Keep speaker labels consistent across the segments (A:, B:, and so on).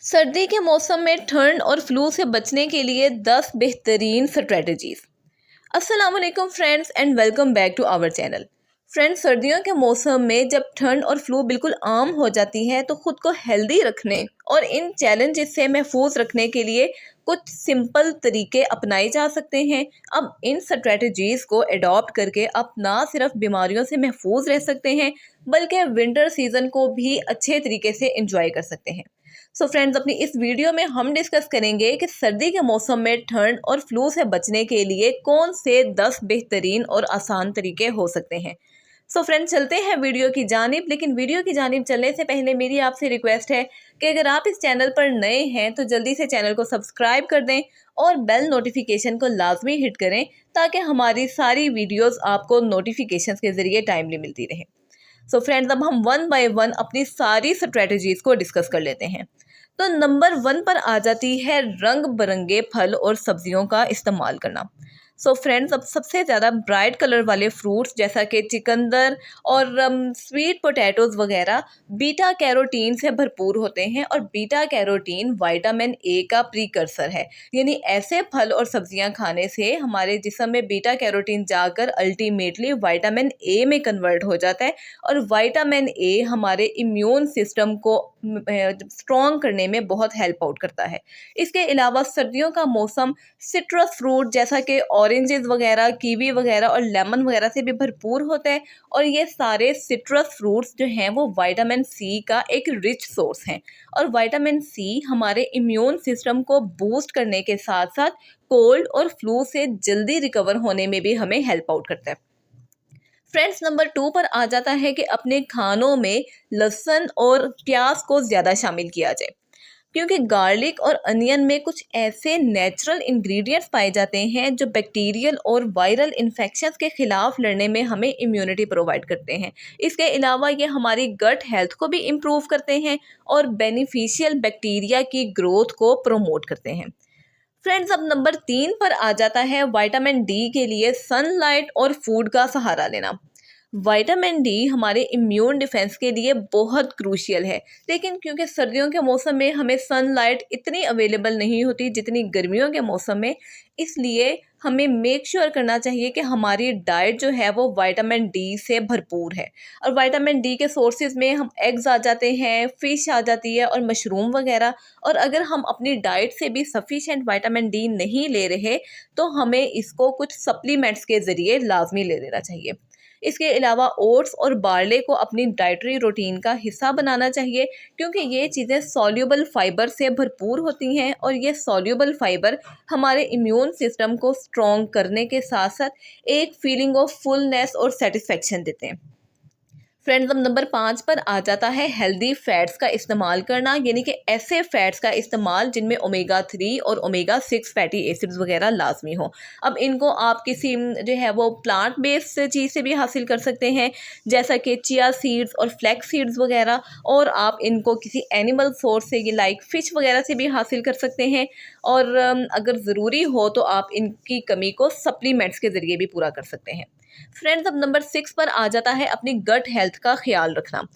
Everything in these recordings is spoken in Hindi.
A: सर्दी के मौसम में ठंड और फ्लू से बचने के लिए 10 बेहतरीन स्ट्रेटजीज। अस्सलाम वालेकुम friends and welcome back to our channel. Friends, सर्दियों के मौसम में जब ठंड और फ्लू बिल्कुल आम हो जाती है तो खुद को हेल्दी रखने और इन चैलेंजेस से महफूज रखने के लिए कुछ सिंपल तरीके अपनाए जा सकते हैं। अब इन स्ट्रेटजीज को अडॉप्ट करके आप ना सिर्फ बीमारियों से महफूज रह सकते हैं बल्कि विंटर सीजन को भी अच्छे तरीके से एंजॉय कर सकते हैं। सो फ्रेंड्स, अपनी इस वीडियो में हम डिस्कस करेंगे कि सर्दी के मौसम में ठंड और फ्लू से बचने के लिए कौन से 10 बेहतरीन और आसान तरीके हो सकते हैं। सो फ्रेंड्स, चलते हैं वीडियो की जानिब। लेकिन वीडियो की जानिब चलने से पहले मेरी आपसे रिक्वेस्ट है कि अगर आप इस चैनल पर नए हैं तो जल्दी से चैनल को सब्सक्राइब कर दें और बेल नोटिफिकेशन को लाजमी हिट करें ताकि हमारी सारी वीडियोस आपको नोटिफिकेशन के ज़रिए टाइमली मिलती रहे। सो फ्रेंड्स, अब हम वन बाय वन अपनी सारी स्ट्रेटजीज को डिस्कस कर लेते हैं। तो नंबर 1 पर आ जाती है रंग बिरंगे फल और सब्जियों का इस्तेमाल करना। सो फ्रेंड्स, अब सबसे ज़्यादा ब्राइट कलर वाले फ्रूट्स जैसा कि चिकंदर और स्वीट पोटैटोज़ वगैरह बीटा कैरोटीन से भरपूर होते हैं और बीटा कैरोटीन विटामिन ए का प्रीकर्सर है। यानी ऐसे फल और सब्जियां खाने से हमारे जिस्म में बीटा कैरोटीन जाकर अल्टीमेटली विटामिन ए में कन्वर्ट हो जाता है और विटामिन ए हमारे इम्यून सिस्टम को स्ट्रॉन्ग करने में बहुत हेल्प आउट करता है। इसके अलावा सर्दियों का मौसम सिट्रस फ्रूट जैसा कि ऑरेंजेस वगैरह, कीवी वगैरह और लेमन वगैरह से भी भरपूर होता है और ये सारे सिट्रस फ्रूट्स जो हैं वो विटामिन सी का एक रिच सोर्स हैं और विटामिन सी हमारे इम्यून सिस्टम को बूस्ट करने के साथ साथ कोल्ड और फ्लू से जल्दी रिकवर होने में भी हमें हेल्प आउट करता है। फ्रेंड्स, नंबर 2 पर आ जाता है कि अपने खानों में लहसुन और प्याज को ज़्यादा शामिल किया जाए क्योंकि गार्लिक और अनियन में कुछ ऐसे नेचुरल इंग्रेडिएंट्स पाए जाते हैं जो बैक्टीरियल और वायरल इन्फेक्शंस के खिलाफ लड़ने में हमें इम्यूनिटी प्रोवाइड करते हैं। इसके अलावा ये हमारी गट हेल्थ को भी इम्प्रूव करते हैं और बेनिफिशियल बैक्टीरिया की ग्रोथ को प्रमोट करते हैं। फ्रेंड्स, अब नंबर 3 पर आ जाता है विटामिन डी के लिए सनलाइट और फूड का सहारा लेना। विटामिन डी हमारे इम्यून डिफेंस के लिए बहुत क्रूशियल है, लेकिन क्योंकि सर्दियों के मौसम में हमें सनलाइट इतनी अवेलेबल नहीं होती जितनी गर्मियों के मौसम में, इसलिए हमें मेक श्योर करना चाहिए कि हमारी डाइट जो है वो विटामिन डी से भरपूर है। और विटामिन डी के सोर्सेज में हम एग्स आ जाते हैं, फ़िश आ जाती है और मशरूम वगैरह। और अगर हम अपनी डाइट से भी सफिशेंट विटामिन डी नहीं ले रहे तो हमें इसको कुछ सप्लीमेंट्स के ज़रिए लाजमी ले लेना चाहिए। इसके अलावा ओट्स और बार्ले को अपनी डाइटरी रूटीन का हिस्सा बनाना चाहिए क्योंकि ये चीज़ें सॉल्युबल फाइबर से भरपूर होती हैं और ये सॉल्युबल फाइबर हमारे इम्यून सिस्टम को स्ट्रॉन्ग करने के साथ साथ एक फीलिंग ऑफ फुलनेस और सेटिस्फेक्शन देते हैं। फ्रेंड्स, अब नंबर 5 पर आ जाता है हेल्दी फैट्स का इस्तेमाल करना, यानी कि ऐसे फैट्स का इस्तेमाल जिनमें ओमेगा 3 और ओमेगा 6 फैटी एसिड्स वगैरह लाजमी हो। अब इनको आप किसी जो है वो प्लांट बेस्ड चीज़ से भी हासिल कर सकते हैं जैसा कि चिया सीड्स और फ्लैक्स सीड्स वगैरह, और आप इनको किसी एनिमल सोर्स से लाइक फ़िश वगैरह से भी हासिल कर सकते हैं। और अगर ज़रूरी हो तो आप इनकी कमी को सप्लीमेंट्स के ज़रिए भी पूरा कर सकते हैं। फ्रेंड्स, अब नंबर 6 पर आ जाता है अपनी गट हेल्थ का ख्याल रखना।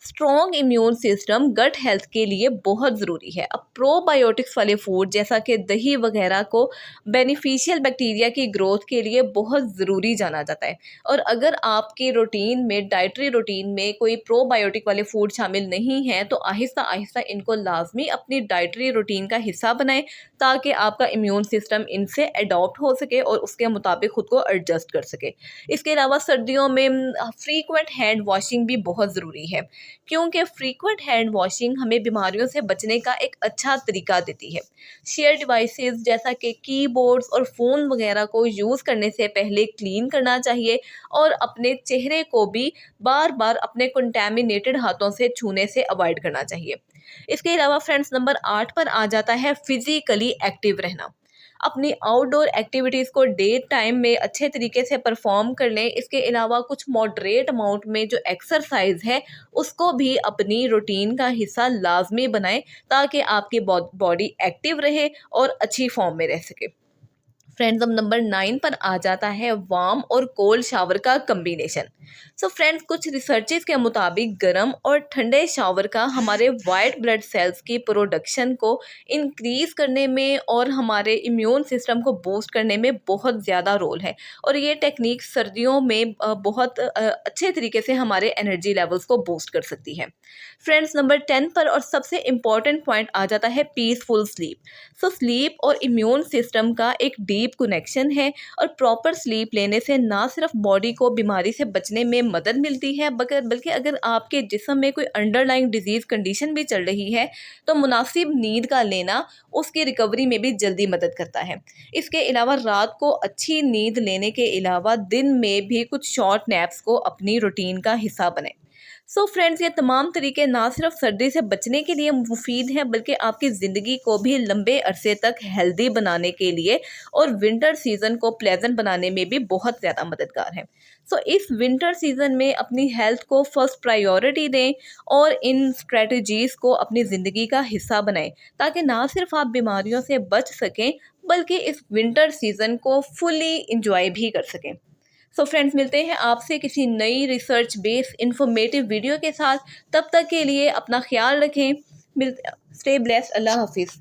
A: Strong immune system gut health के लिए बहुत ज़रूरी है। अब प्रोबायोटिक्स वाले फूड जैसा कि दही वगैरह को बेनिफिशियल बैक्टीरिया की ग्रोथ के लिए बहुत ज़रूरी जाना जाता है। और अगर आपकी रूटीन में, डाइटरी रूटीन में कोई प्रोबायोटिक वाले फूड शामिल नहीं हैं तो आहिस्ता आहिस्ता इनको लाजमी अपनी डाइटरी रूटीन का हिस्सा बनाएं ताकि आपका इम्यून सिस्टम इनसे अडॉप्ट हो सके और उसके मुताबिक खुद को एडजस्ट कर सके। इसके अलावा सर्दियों में फ्रीक्वेंट हैंड वॉशिंग भी बहुत ज़रूरी है क्योंकि फ्रीक्वेंट हैंड वॉशिंग हमें बीमारियों से बचने का एक अच्छा तरीका देती है। शेयर डिवाइसेस जैसा कि कीबोर्ड्स और फ़ोन वगैरह को यूज़ करने से पहले क्लीन करना चाहिए और अपने चेहरे को भी बार बार अपने कंटेमिनेटेड हाथों से छूने से अवॉइड करना चाहिए। इसके अलावा फ्रेंड्स, नंबर 8 पर आ जाता है फिज़िकली एक्टिव रहना। अपनी आउटडोर एक्टिविटीज़ को डे टाइम में अच्छे तरीके से परफॉर्म कर लें। इसके अलावा कुछ मॉडरेट अमाउंट में जो एक्सरसाइज है उसको भी अपनी रूटीन का हिस्सा लाजमी बनाएं ताकि आपकी बॉडी एक्टिव रहे और अच्छी फॉर्म में रह सके। फ्रेंड्स अब नंबर 9 पर आ जाता है वार्म और कोल्ड शावर का कम्बिनेशन। सो फ्रेंड्स कुछ रिसर्चेस के मुताबिक गर्म और ठंडे शावर का हमारे वाइट ब्लड सेल्स की प्रोडक्शन को इंक्रीज करने में और हमारे इम्यून सिस्टम को बूस्ट करने में बहुत ज़्यादा रोल है। और ये टेक्निक सर्दियों में बहुत अच्छे तरीके से हमारे एनर्जी लेवल्स को बूस्ट कर सकती है। फ्रेंड्स नंबर 10 पर और सबसे इम्पॉर्टेंट पॉइंट आ जाता है पीसफुल स्लीप। सो स्लीप और इम्यून सिस्टम का एक डीप कनेक्शन है और प्रॉपर स्लीप लेने से ना सिर्फ बॉडी को बीमारी से बचने में मदद मिलती है बल्कि अगर आपके जिस्म में कोई अंडरलाइंग डिजीज़ कंडीशन भी चल रही है तो मुनासिब नींद का लेना उसकी रिकवरी में भी जल्दी मदद करता है। इसके अलावा रात को अच्छी नींद लेने के अलावा दिन में भी कुछ शॉर्ट नैप्स को अपनी रूटीन का हिस्सा बनाएं। सो फ्रेंड्स ये तमाम तरीके ना सिर्फ सर्दी से बचने के लिए मुफीद हैं बल्कि आपकी ज़िंदगी को भी लंबे अरसे तक हेल्दी बनाने के लिए और विंटर सीज़न को प्लेजेंट बनाने में भी बहुत ज़्यादा मददगार हैं। सो इस विंटर सीज़न में अपनी हेल्थ को फर्स्ट प्रायोरिटी दें और इन स्ट्रेटजीज़ को अपनी ज़िंदगी का हिस्सा बनाएं ताकि ना सिर्फ आप बीमारियों से बच सकें बल्कि इस विंटर सीज़न को फुली इंजॉय भी कर सकें। सो फ्रेंड्स मिलते हैं आपसे किसी नई रिसर्च बेस्ड इंफॉर्मेटिव वीडियो के साथ। तब तक के लिए अपना ख्याल रखें। Stay blessed. अल्लाह हाफिज़।